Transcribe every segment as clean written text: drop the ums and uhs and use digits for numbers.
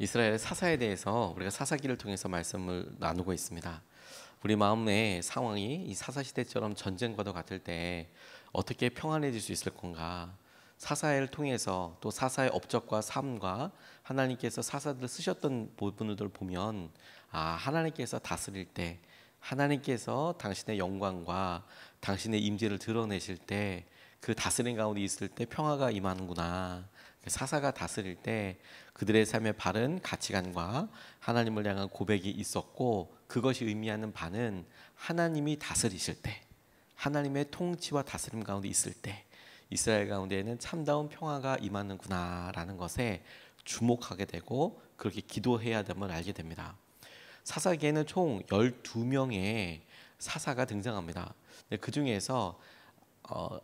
이스라엘의 사사에 대해서 우리가 사사기를 통해서 말씀을 나누고 있습니다. 우리 마음의 상황이 이 사사 시대처럼 전쟁과도 같을 때 어떻게 평안해질 수 있을 건가? 사사를 통해서 또 사사의 업적과 삶과 하나님께서 사사들을 쓰셨던 부분들을 보면 하나님께서 다스릴 때, 하나님께서 당신의 영광과 당신의 임재를 드러내실 때, 그 다스림 가운데 있을 때 평화가 임하는구나. 사사가 다스릴 때 그들의 삶의 바른 가치관과 하나님을 향한 고백이 있었고, 그것이 의미하는 바는 하나님이 다스리실 때, 하나님의 통치와 다스림 가운데 있을 때 이스라엘 가운데에는 참다운 평화가 임하는구나라는 것에 주목하게 되고 그렇게 기도해야 됨을 알게 됩니다. 사사기에는 총 12명의 사사가 등장합니다. 그 중에서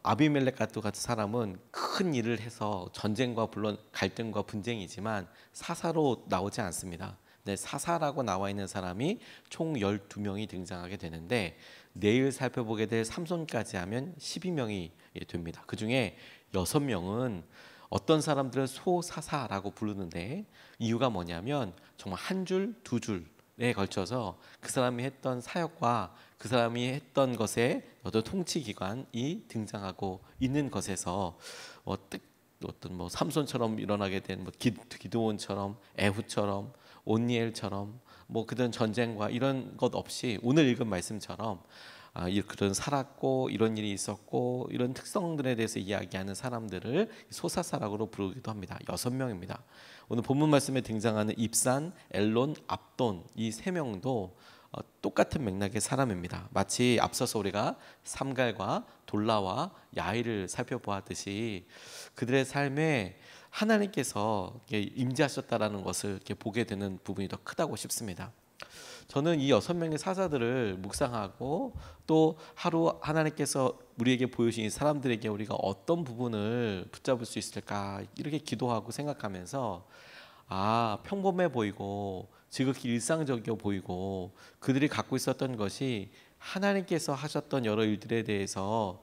아비멜렉 같은 사람은 큰 일을 해서 전쟁과 물론 갈등과 분쟁이지만 사사로 나오지 않습니다. 사사라고 나와 있는 사람이 총 12명이 등장하게 되는데, 내일 살펴보게 될 삼손까지 하면 12명이 됩니다. 그 중에 6명은 어떤 사람들은 소사사라고 부르는데, 이유가 뭐냐면 정말 한 줄, 두 줄에 걸쳐서 그 사람이 했던 사역과 그 사람이 했던 것에 어떤 통치기관이 등장하고 있는 것에서 어떤 삼손처럼 일어나게 된 기드온처럼, 에훗처럼, 온니엘처럼 그런 전쟁과 이런 것 없이 오늘 읽은 말씀처럼 그런 살았고 이런 일이 있었고 이런 특성들에 대해서 이야기하는 사람들을 소사사라고 부르기도 합니다. 6명입니다. 오늘 본문 말씀에 등장하는 입산, 엘론, 압돈 이 3명도 똑같은 맥락의 사람입니다. 마치 앞서서 우리가 삼갈과 돌라와 야일을 살펴보았듯이 그들의 삶에 하나님께서 임재하셨다라는 것을 이렇게 보게 되는 부분이 더 크다고 싶습니다. 저는 이 6명의 사사들을 묵상하고 또 하루 하나님께서 우리에게 보여주신 사람들에게 우리가 어떤 부분을 붙잡을 수 있을까 이렇게 기도하고 생각하면서 평범해 보이고 지극히 일상적이어 보이고 그들이 갖고 있었던 것이 하나님께서 하셨던 여러 일들에 대해서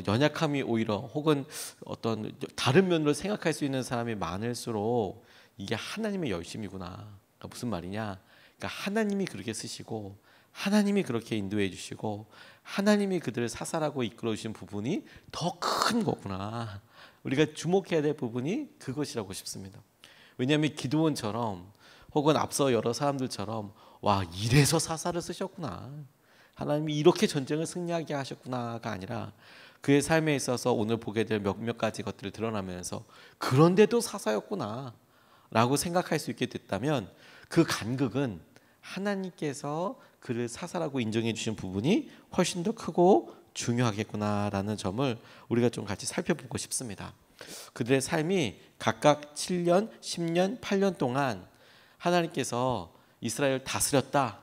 연약함이 오히려 혹은 어떤 다른 면으로 생각할 수 있는 사람이 많을수록 이게 하나님의 열심이구나. 그러니까 무슨 말이냐? 그러니까 하나님이 그렇게 쓰시고 하나님이 그렇게 인도해 주시고 하나님이 그들을 사사라고 이끌어 주신 부분이 더 큰 거구나. 우리가 주목해야 될 부분이 그것이라고 싶습니다. 왜냐하면 기드온처럼 혹은 앞서 여러 사람들처럼 이래서 사사를 쓰셨구나, 하나님이 이렇게 전쟁을 승리하게 하셨구나가 아니라 그의 삶에 있어서 오늘 보게 될 몇몇 가지 것들을 드러나면서 그런데도 사사였구나 라고 생각할 수 있게 됐다면 그 간극은 하나님께서 그를 사사라고 인정해 주신 부분이 훨씬 더 크고 중요하겠구나라는 점을 우리가 좀 같이 살펴보고 싶습니다. 그들의 삶이 각각 7년, 10년, 8년 동안 하나님께서 이스라엘을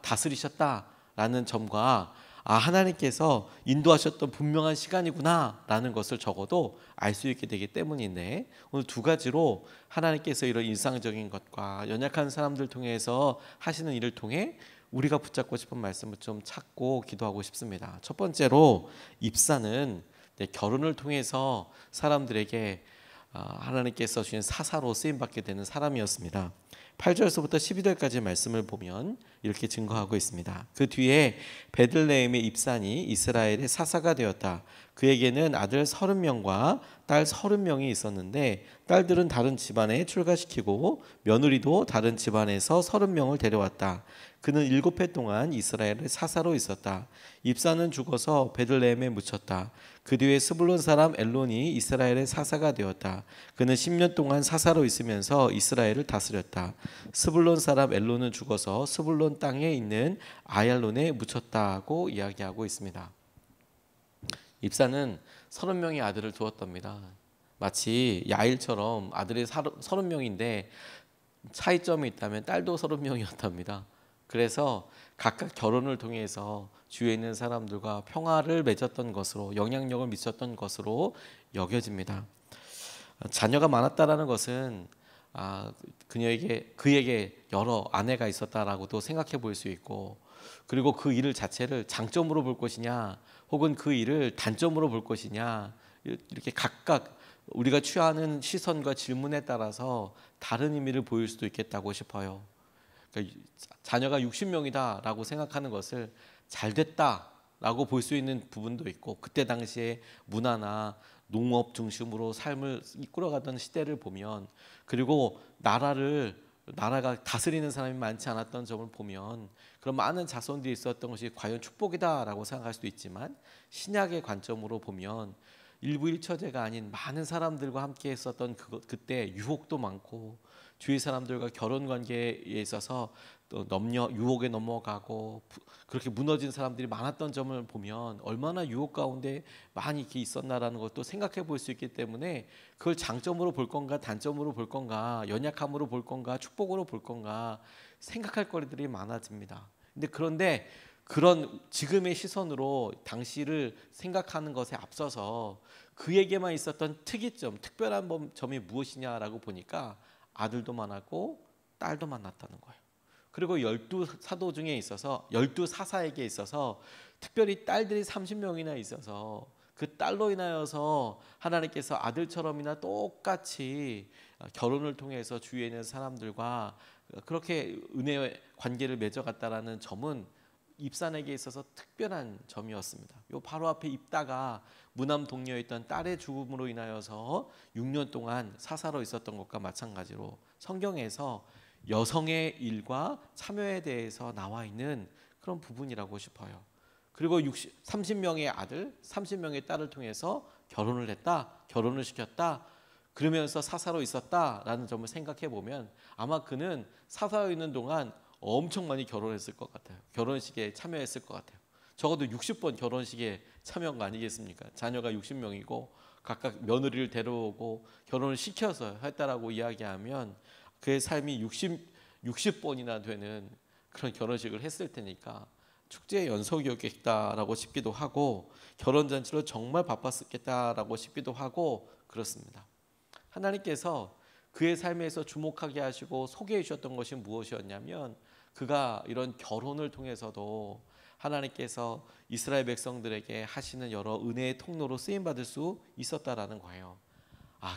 다스리셨다라는 점과 하나님께서 인도하셨던 분명한 시간이구나라는 것을 적어도 알 수 있게 되기 때문인데, 오늘 두 가지로 하나님께서 이런 일상적인 것과 연약한 사람들 통해서 하시는 일을 통해 우리가 붙잡고 싶은 말씀을 좀 찾고 기도하고 싶습니다. 첫 번째로 입사는 결혼을 통해서 사람들에게 하나님께서 주신 사사로 쓰임받게 되는 사람이었습니다. 8절에서부터 12절까지 말씀을 보면 이렇게 증거하고 있습니다. 그 뒤에 베들레헴의 입산이 이스라엘의 사사가 되었다. 그에게는 아들 30명과 딸 30명이 있었는데 딸들은 다른 집안에 출가시키고 며느리도 다른 집안에서 30명을 데려왔다. 그는 7해 동안 이스라엘의 사사로 있었다. 입사는 죽어서 베들레헴에 묻혔다. 그 뒤에 스불론 사람 엘론이 이스라엘의 사사가 되었다. 그는 10년 동안 사사로 있으면서 이스라엘을 다스렸다. 스불론 사람 엘론은 죽어서 스불론 땅에 있는 아얄론에 묻혔다고 이야기하고 있습니다. 입사는 30명의 아들을 두었답니다. 마치 야일처럼 아들이 30명인데 차이점이 있다면 딸도 30명이었답니다. 그래서 각각 결혼을 통해서 주위에 있는 사람들과 평화를 맺었던 것으로, 영향력을 미쳤던 것으로 여겨집니다. 자녀가 많았다라는 것은 그에게 여러 아내가 있었다라고도 생각해 볼 수 있고, 그리고 그 일을 자체를 장점으로 볼 것이냐 혹은 그 일을 단점으로 볼 것이냐, 이렇게 각각 우리가 취하는 시선과 질문에 따라서 다른 의미를 보일 수도 있겠다고 싶어요. 그러니까 자녀가 60명이다라고 생각하는 것을 잘 됐다라고 볼 수 있는 부분도 있고, 그때 당시에 문화나 농업 중심으로 삶을 이끌어가던 시대를 보면, 그리고 나라가 다스리는 사람이 많지 않았던 점을 보면 그런 많은 자손들이 있었던 것이 과연 축복이다라고 생각할 수도 있지만, 신약의 관점으로 보면 일부 일처제가 아닌 많은 사람들과 함께 했었던 그때 유혹도 많고, 주위 사람들과 결혼 관계에 있어서 또 유혹에 넘어가고 그렇게 무너진 사람들이 많았던 점을 보면 얼마나 유혹 가운데 많이 이렇게 있었나라는 것도 생각해 볼 수 있기 때문에, 그걸 장점으로 볼 건가 단점으로 볼 건가, 연약함으로 볼 건가 축복으로 볼 건가 생각할 거리들이 많아집니다. 그런데 그런 지금의 시선으로 당시를 생각하는 것에 앞서서 그에게만 있었던 특이점, 특별한 점이 무엇이냐라고 보니까 아들도 많았고 딸도 많았다는 거예요. 그리고 12사도 중에 있어서 12사사에게 있어서 특별히 딸들이 30명이나 있어서 그 딸로 인하여서 하나님께서 아들처럼이나 똑같이 결혼을 통해서 주위에 있는 사람들과 그렇게 은혜의 관계를 맺어갔다라는 점은 입산에게 있어서 특별한 점이었습니다. 요 바로 앞에 입다가 무남 동료였던 딸의 죽음으로 인하여서 6년 동안 사사로 있었던 것과 마찬가지로 성경에서 여성의 일과 참여에 대해서 나와 있는 그런 부분이라고 싶어요. 그리고 30명의 아들, 30명의 딸을 통해서 결혼을 했다, 결혼을 시켰다, 그러면서 사사로 있었다라는 점을 생각해 보면 아마 그는 사사로 있는 동안 엄청 많이 결혼했을 것 같아요. 결혼식에 참여했을 것 같아요. 적어도 60번 결혼식에 참여한 거 아니겠습니까? 자녀가 60명이고 각각 며느리를 데려오고 결혼을 시켜서 했다라고 이야기하면 그의 삶이 60번이나 되는 그런 결혼식을 했을 테니까 축제의 연속이었겠다라고 싶기도 하고, 결혼잔치로 정말 바빴겠다라고 싶기도 하고 그렇습니다. 하나님께서 그의 삶에서 주목하게 하시고 소개해 주셨던 것이 무엇이었냐면, 그가 이런 결혼을 통해서도 하나님께서 이스라엘 백성들에게 하시는 여러 은혜의 통로로 쓰임받을 수 있었다라는 거예요.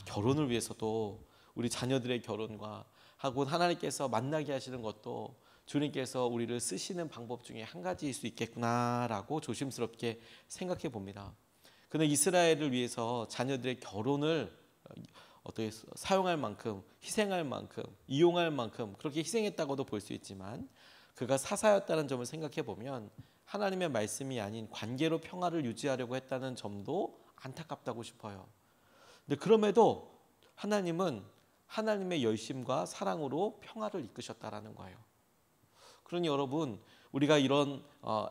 결혼을 위해서도 우리 자녀들의 결혼과 하고 하나님께서 만나게 하시는 것도 주님께서 우리를 쓰시는 방법 중에 한 가지일 수 있겠구나라고 조심스럽게 생각해 봅니다. 그는 이스라엘을 위해서 자녀들의 결혼을 어떻게 사용할 만큼, 희생할 만큼, 이용할 만큼 그렇게 희생했다고도 볼 수 있지만, 그가 사사였다는 점을 생각해 보면 하나님의 말씀이 아닌 관계로 평화를 유지하려고 했다는 점도 안타깝다고 싶어요. 근데 그럼에도 하나님은 하나님의 열심과 사랑으로 평화를 이끄셨다라는 거예요. 그러니 여러분, 우리가 이런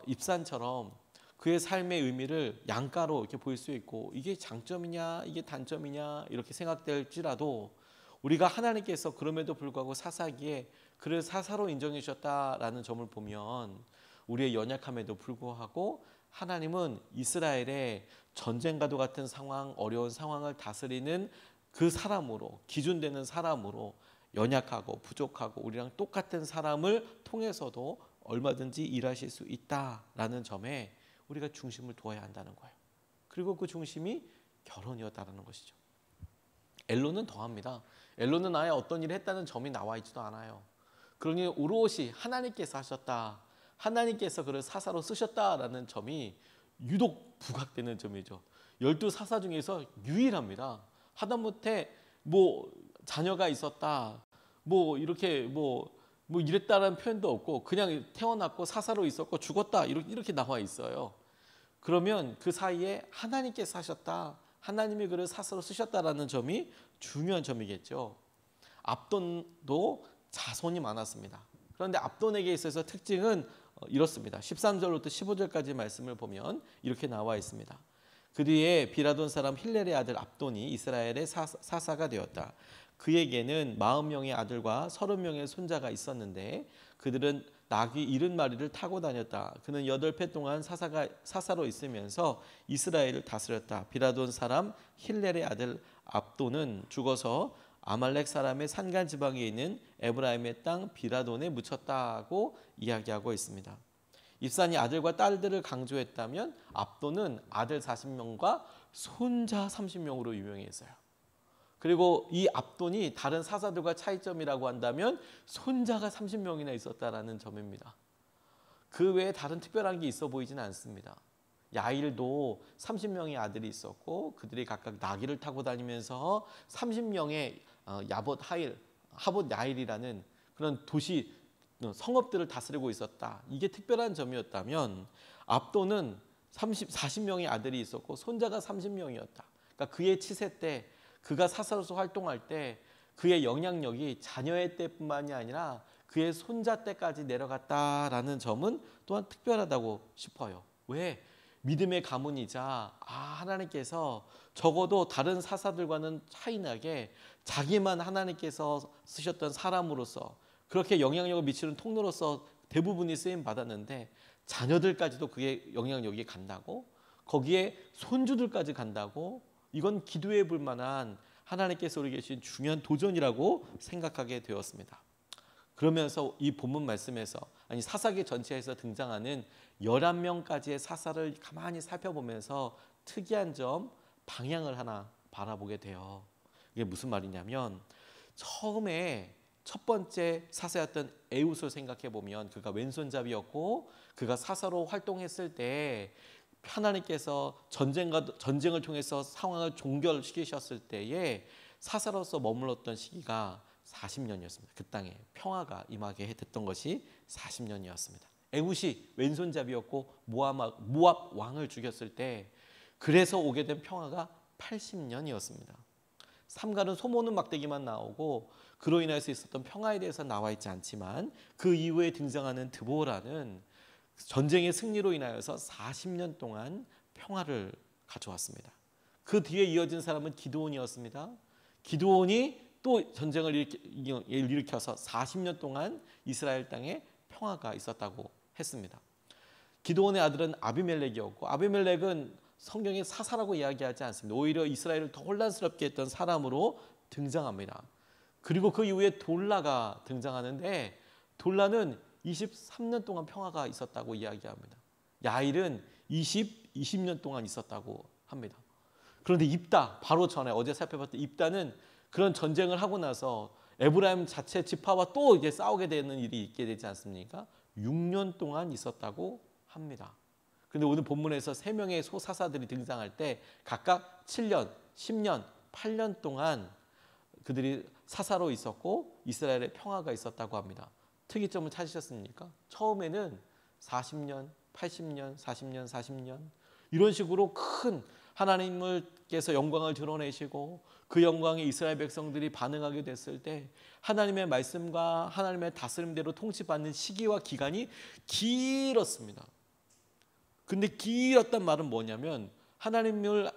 입산처럼 그의 삶의 의미를 양가로 이렇게 볼 수 있고, 이게 장점이냐 이게 단점이냐 이렇게 생각될지라도, 우리가 하나님께서 그럼에도 불구하고 사사기에 그를 사사로 인정해 주셨다라는 점을 보면, 우리의 연약함에도 불구하고 하나님은 이스라엘의 전쟁과도 같은 상황, 어려운 상황을 다스리는 그 사람으로, 기준되는 사람으로, 연약하고 부족하고 우리랑 똑같은 사람을 통해서도 얼마든지 일하실 수 있다라는 점에 우리가 중심을 두어야 한다는 거예요. 그리고 그 중심이 결혼이었다는 것이죠. 엘론은 더합니다. 엘론은 아예 어떤 일을 했다는 점이 나와 있지도 않아요. 그러니 오롯이 하나님께서 하셨다, 하나님께서 그를 사사로 쓰셨다라는 점이 유독 부각되는 점이죠. 12사사 중에서 유일합니다. 하다못해 자녀가 있었다, 이렇게 이랬다라는 표현도 없고, 그냥 태어났고 사사로 있었고 죽었다 이렇게 나와 있어요. 그러면 그 사이에 하나님께서 하셨다, 하나님이 그를 사사로 쓰셨다라는 점이 중요한 점이겠죠. 압돈도 자손이 많았습니다. 그런데 압돈에게 있어서 특징은 이렇습니다. 13절부터 15절까지 말씀을 보면 이렇게 나와 있습니다. 그 뒤에 비라돈 사람 힐렐의 아들 압돈이 이스라엘의 사사가 되었다. 그에게는 40명의 아들과 30명의 손자가 있었는데 그들은 나귀 70마리를 타고 다녔다. 그는 8해 동안 사사로 있으면서 이스라엘을 다스렸다. 비라돈 사람 힐렐의 아들 압돈은 죽어서 아말렉 사람의 산간 지방에 있는 에브라임의 땅 비라돈에 묻혔다고 이야기하고 있습니다. 입산이 아들과 딸들을 강조했다면 압돈은 아들 40명과 손자 30명으로 유명했어요. 그리고 이 압돈이 다른 사사들과 차이점이라고 한다면 손자가 30명이나 있었다라는 점입니다. 그 외에 다른 특별한 게 있어 보이지는 않습니다. 야일도 30명의 아들이 있었고 그들이 각각 나귀를 타고 다니면서 30명의 하봇 야일이라는 그런 도시 성읍들을 다스리고 있었다. 이게 특별한 점이었다면 압돈은 40명의 아들이 있었고 손자가 30명이었다. 그러니까 그의 치세 때 그가 사사로서 활동할 때 그의 영향력이 자녀의 때뿐만이 아니라 그의 손자 때까지 내려갔다라는 점은 또한 특별하다고 싶어요. 왜? 믿음의 가문이자 하나님께서 적어도 다른 사사들과는 차이나게 자기만 하나님께서 쓰셨던 사람으로서 그렇게 영향력을 미치는 통로로서 대부분이 쓰임 받았는데 자녀들까지도 그의 영향력이 간다고, 거기에 손주들까지 간다고, 이건 기도해 볼 만한 하나님께서 우리 계신 중요한 도전이라고 생각하게 되었습니다. 그러면서 이 본문 말씀에서 사사기 전체에서 등장하는 11명까지의 사사를 가만히 살펴보면서 특이한 점, 방향을 하나 바라보게 돼요. 이게 무슨 말이냐면 처음에 첫 번째 사사였던 에훗을 생각해 보면 그가 왼손잡이였고 그가 사사로 활동했을 때 하나님께서 전쟁을 통해서 상황을 종결시키셨을 때에 사사로서 머물렀던 시기가 40년이었습니다. 그 땅에 평화가 임하게 됐던 것이 40년이었습니다. 에훗이 왼손잡이였고 모압 왕을 죽였을 때 그래서 오게 된 평화가 80년이었습니다. 삼가는 소모는 막대기만 나오고 그로 인해서 있었던 평화에 대해서 나와 있지 않지만 그 이후에 등장하는 드보라는 전쟁의 승리로 인하여서 40년 동안 평화를 가져왔습니다. 그 뒤에 이어진 사람은 기드온이었습니다. 기드온이 또 전쟁을 일으켜서 40년 동안 이스라엘 땅에 평화가 있었다고 했습니다. 기드온의 아들은 아비멜렉이었고 아비멜렉은 성경에 사사라고 이야기하지 않습니다. 오히려 이스라엘을 더 혼란스럽게 했던 사람으로 등장합니다. 그리고 그 이후에 돌라가 등장하는데 돌라는 23년 동안 평화가 있었다고 이야기합니다. 야일은 20년 동안 있었다고 합니다. 그런데 입다, 바로 전에 어제 살펴봤던 입다는 그런 전쟁을 하고 나서 에브라임 자체 지파와 또 이제 싸우게 되는 일이 있게 되지 않습니까? 6년 동안 있었다고 합니다. 그런데 오늘 본문에서 3명의 소사사들이 등장할 때 각각 7년, 10년, 8년 동안 그들이 사사로 있었고 이스라엘에 평화가 있었다고 합니다. 특이점을 찾으셨습니까? 처음에는 40년, 80년, 40년, 40년 이런 식으로 큰 하나님께서 영광을 드러내시고 그 영광에 이스라엘 백성들이 반응하게 됐을 때 하나님의 말씀과 하나님의 다스림대로 통치받는 시기와 기간이 길었습니다. 근데 길었단 말은 뭐냐면 하나님의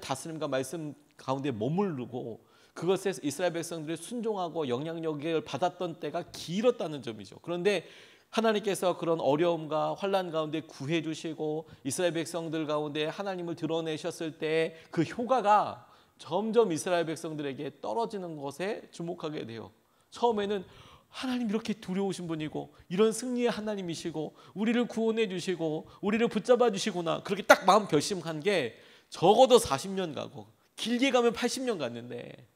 다스림과 말씀 가운데 머무르고 그것에 이스라엘 백성들이 순종하고 영향력을 받았던 때가 길었다는 점이죠. 그런데 하나님께서 그런 어려움과 환난 가운데 구해 주시고 이스라엘 백성들 가운데 하나님을 드러내셨을 때 그 효과가 점점 이스라엘 백성들에게 떨어지는 것에 주목하게 돼요. 처음에는 하나님 이렇게 두려우신 분이고 이런 승리의 하나님이시고 우리를 구원해 주시고 우리를 붙잡아 주시구나 그렇게 딱 마음 결심한 게 적어도 40년 가고 길게 가면 80년 갔는데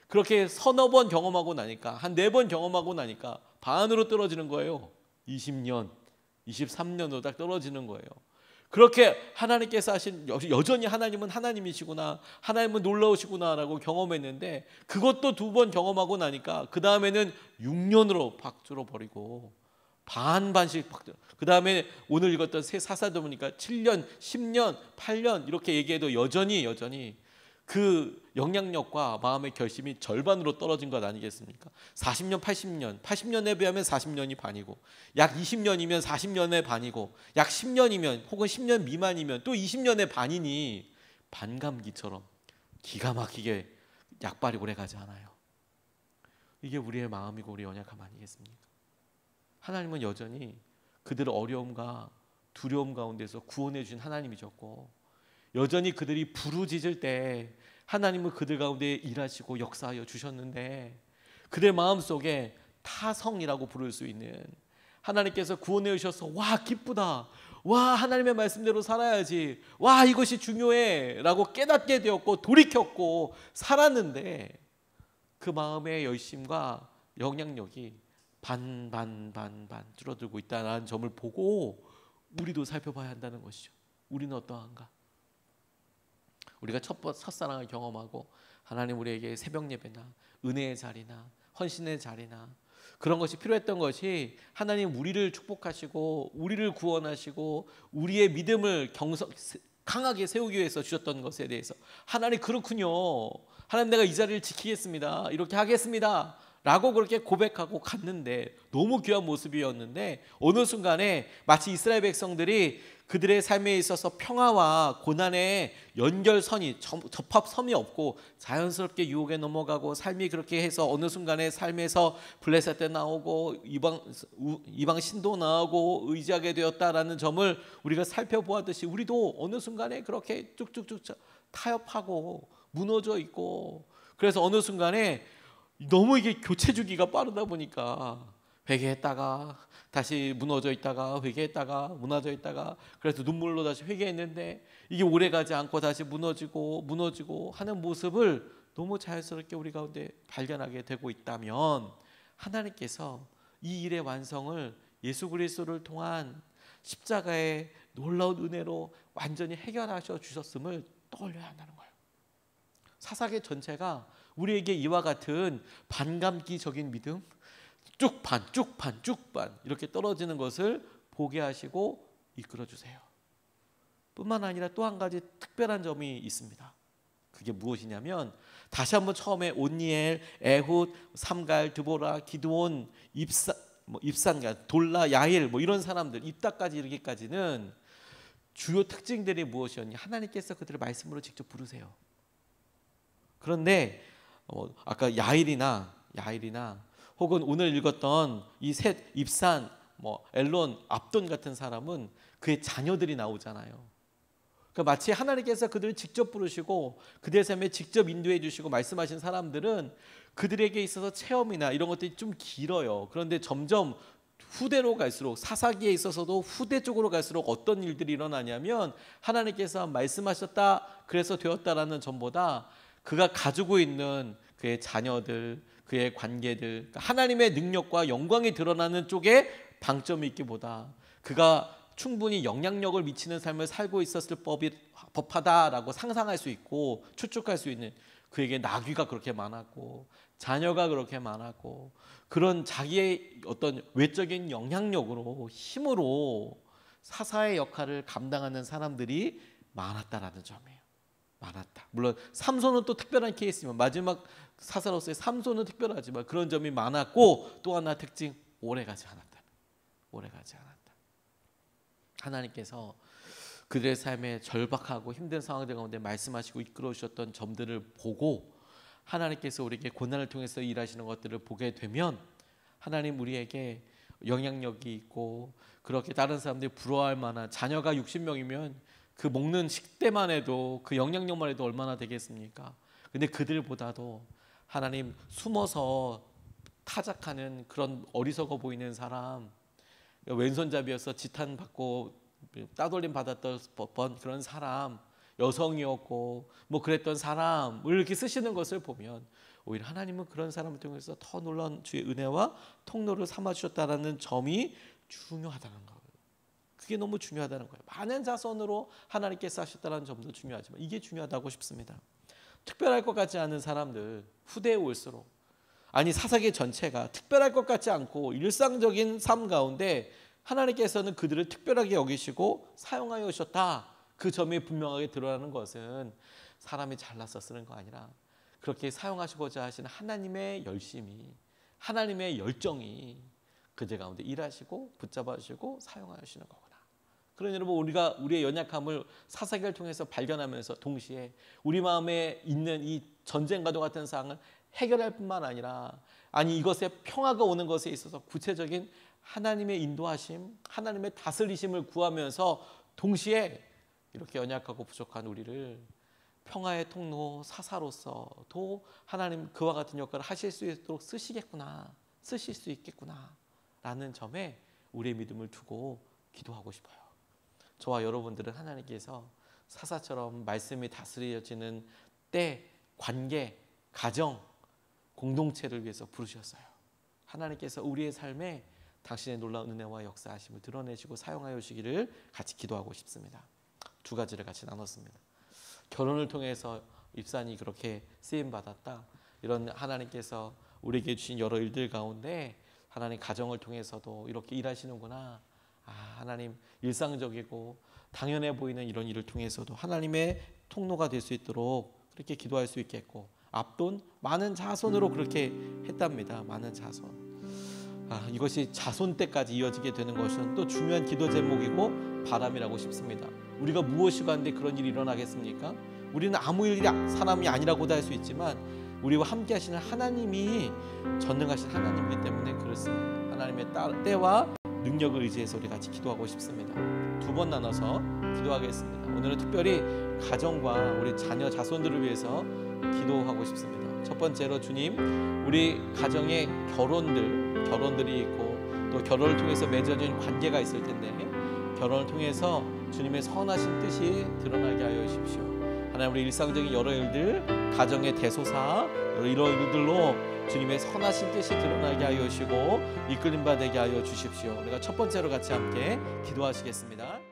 그렇게 서너 번 경험하고 나니까 한 4번 경험하고 나니까 반으로 떨어지는 거예요. 20년, 23년으로 딱 떨어지는 거예요. 그렇게 하나님께서 하신 여전히 하나님은 하나님이시구나 하나님은 놀라우시구나라고 경험했는데 그것도 2번 경험하고 나니까 그 다음에는 6년으로 팍 줄어버리고 반씩 그 다음에 오늘 읽었던 세 사사도 보니까 7년, 10년, 8년 이렇게 얘기해도 여전히 그 영향력과 마음의 결심이 절반으로 떨어진 것 아니겠습니까? 40년, 80년에 비하면 40년이 반이고 약 20년이면 40년의 반이고 약 10년이면 혹은 10년 미만이면 또 20년의 반이니 반감기처럼 기가 막히게 약발이 오래가지 않아요. 이게 우리의 마음이고 우리의 언약함 아니겠습니까? 하나님은 여전히 그들의 어려움과 두려움 가운데서 구원해 주신 하나님이셨고 여전히 그들이 부르짖을 때 하나님은 그들 가운데 일하시고 역사하여 주셨는데 그들 마음속에 타성이라고 부를 수 있는 하나님께서 구원해 주셔서 와 기쁘다 와, 하나님의 말씀대로 살아야지, 와, 이것이 중요해 라고 깨닫게 되었고 돌이켰고 살았는데 그 마음의 열심과 영향력이 반 줄어들고 있다는 점을 보고 우리도 살펴봐야 한다는 것이죠. 우리는 어떠한가? 우리가 첫사랑을 경험하고 하나님 우리에게 새벽 예배나 은혜의 자리나 헌신의 자리나 그런 것이 필요했던 것이 하나님 우리를 축복하시고 우리를 구원하시고 우리의 믿음을 강하게 세우기 위해서 주셨던 것에 대해서 하나님 그렇군요, 하나님 내가 이 자리를 지키겠습니다, 이렇게 하겠습니다 라고 그렇게 고백하고 갔는데 너무 귀한 모습이었는데 어느 순간에 마치 이스라엘 백성들이 그들의 삶에 있어서 평화와 고난의 연결선이 접합섬이 없고 자연스럽게 유혹에 넘어가고 삶이 그렇게 해서 어느 순간에 삶에서 블레셋 때 나오고 이방 신도 나오고 의지하게 되었다라는 점을 우리가 살펴보았듯이 우리도 어느 순간에 그렇게 쭉쭉쭉 타협하고 무너져 있고 그래서 어느 순간에 너무 이게 교체 주기가 빠르다 보니까 회개했다가 다시 무너져 있다가 회개했다가 무너져 있다가 그래서 눈물로 다시 회개했는데 이게 오래가지 않고 다시 무너지고 하는 모습을 너무 자연스럽게 우리 가운데 발견하게 되고 있다면 하나님께서 이 일의 완성을 예수 그리스도를 통한 십자가의 놀라운 은혜로 완전히 해결하셔 주셨음을 떠올려야 한다는 거예요. 사사기 전체가 우리에게 이와 같은 반감기적인 믿음, 쭉반 이렇게 떨어지는 것을 보게 하시고 이끌어 주세요. 뿐만 아니라 또 한 가지 특별한 점이 있습니다. 그게 무엇이냐면 다시 한번 처음에 온니엘, 에훗, 삼갈, 드보라, 기드온, 입산가, 돌라, 야일 이런 사람들 입다까지 이르기까지는 주요 특징들이 무엇이었냐? 하나님께서 그들을 말씀으로 직접 부르세요. 그런데 아까 야일이나 혹은 오늘 읽었던 이 셋 입산, 엘론, 압돈 같은 사람은 그의 자녀들이 나오잖아요. 그러니까 마치 하나님께서 그들을 직접 부르시고 그들의 삶에 직접 인도해 주시고 말씀하신 사람들은 그들에게 있어서 체험이나 이런 것들이 좀 길어요. 그런데 점점 후대로 갈수록 사사기에 있어서도 후대 쪽으로 갈수록 어떤 일들이 일어나냐면 하나님께서 말씀하셨다 그래서 되었다라는 점보다 그가 가지고 있는 그의 자녀들, 그의 관계들, 하나님의 능력과 영광이 드러나는 쪽에 방점이 있기보다 그가 충분히 영향력을 미치는 삶을 살고 있었을 법하다라고 상상할 수 있고 추측할 수 있는 그에게 나귀가 그렇게 많았고 자녀가 그렇게 많았고 그런 자기의 어떤 외적인 영향력으로 힘으로 사사의 역할을 감당하는 사람들이 많았다라는 점이에요. 많았다. 물론 삼손은 또 특별한 케이스지만 마지막 사사로서의 삼손은 특별하지만 그런 점이 많았고 또 하나 특징 오래가지 않았다. 오래가지 않았다. 하나님께서 그들의 삶에 절박하고 힘든 상황들 가운데 말씀하시고 이끌어 주셨던 점들을 보고 하나님께서 우리에게 고난을 통해서 일하시는 것들을 보게 되면 하나님 우리에게 영향력이 있고 그렇게 다른 사람들이 부러워할 만한 자녀가 60명이면 그 먹는 식대만 해도 그 영향력만 해도 얼마나 되겠습니까? 근데 그들보다도 하나님 숨어서 타작하는 그런 어리석어 보이는 사람, 왼손잡이여서 지탄받고 따돌림 받았던 그런 사람, 여성이었고 그랬던 사람을 이렇게 쓰시는 것을 보면 오히려 하나님은 그런 사람을 통해서 더 놀라운 주의 은혜와 통로를 삼아주셨다는 점이 중요하다는 거예요. 그게 너무 중요하다는 거예요. 많은 자손으로 하나님께서 하셨다는 점도 중요하지만 이게 중요하다고 싶습니다. 특별할 것 같지 않은 사람들 후대에 올수록 아니 사사기 전체가 특별할 것 같지 않고 일상적인 삶 가운데 하나님께서는 그들을 특별하게 여기시고 사용하여 오셨다. 그 점이 분명하게 드러나는 것은 사람이 잘나서 쓰는 거 아니라 그렇게 사용하시고자 하시는 하나님의 열심이 하나님의 열정이 그들 가운데 일하시고 붙잡아 주시고 사용하시는 거구나. 그러니 여러분 우리가 우리의 연약함을 사사기를 통해서 발견하면서 동시에 우리 마음에 있는 이 전쟁과도 같은 상황을 해결할 뿐만 아니라 이것에 평화가 오는 것에 있어서 구체적인 하나님의 인도하심, 하나님의 다스리심을 구하면서 동시에 이렇게 연약하고 부족한 우리를 평화의 통로 사사로서도 하나님 그와 같은 역할을 하실 수 있도록 쓰실 수 있겠구나 라는 점에 우리의 믿음을 두고 기도하고 싶어요. 저와 여러분들은 하나님께서 사사처럼 말씀이 다스려지는 때, 관계, 가정, 공동체를 위해서 부르셨어요. 하나님께서 우리의 삶에 당신의 놀라운 은혜와 역사하심을 드러내시고 사용하여 주시기를 같이 기도하고 싶습니다. 두 가지를 같이 나눴습니다. 결혼을 통해서 입산이 그렇게 쓰임받았다. 이런 하나님께서 우리에게 주신 여러 일들 가운데 하나님 가정을 통해서도 이렇게 일하시는구나. 하나님 일상적이고 당연해 보이는 이런 일을 통해서도 하나님의 통로가 될 수 있도록 그렇게 기도할 수 있겠고, 앞돈 많은 자손으로 그렇게 했답니다. 많은 자손. 이것이 자손 때까지 이어지게 되는 것은 또 중요한 기도 제목이고 바람이라고 싶습니다. 우리가 무엇이고 한데 그런 일이 일어나겠습니까? 우리는 아무 일이 사람이 아니라고도 할 수 있지만 우리와 함께 하시는 하나님이 전능하신 하나님이기 때문에 그렇습니다. 하나님의 때와 능력을 의지해서 우리 같이 기도하고 싶습니다. 두 번 나눠서 기도하겠습니다. 오늘은 특별히 가정과 우리 자녀 자손들을 위해서 기도하고 싶습니다. 첫 번째로 주님, 우리 가정에 결혼들이 있고 또 결혼을 통해서 맺어진 관계가 있을 텐데 결혼을 통해서 주님의 선하신 뜻이 드러나게 하여 주십시오. 하나님, 우리 일상적인 여러 일들, 가정의 대소사 이런 일들로 주님의 선하신 뜻이 드러나게 하여 주시고 이끌림 받게 하여 주십시오. 우리가 첫 번째로 같이 함께 기도하시겠습니다.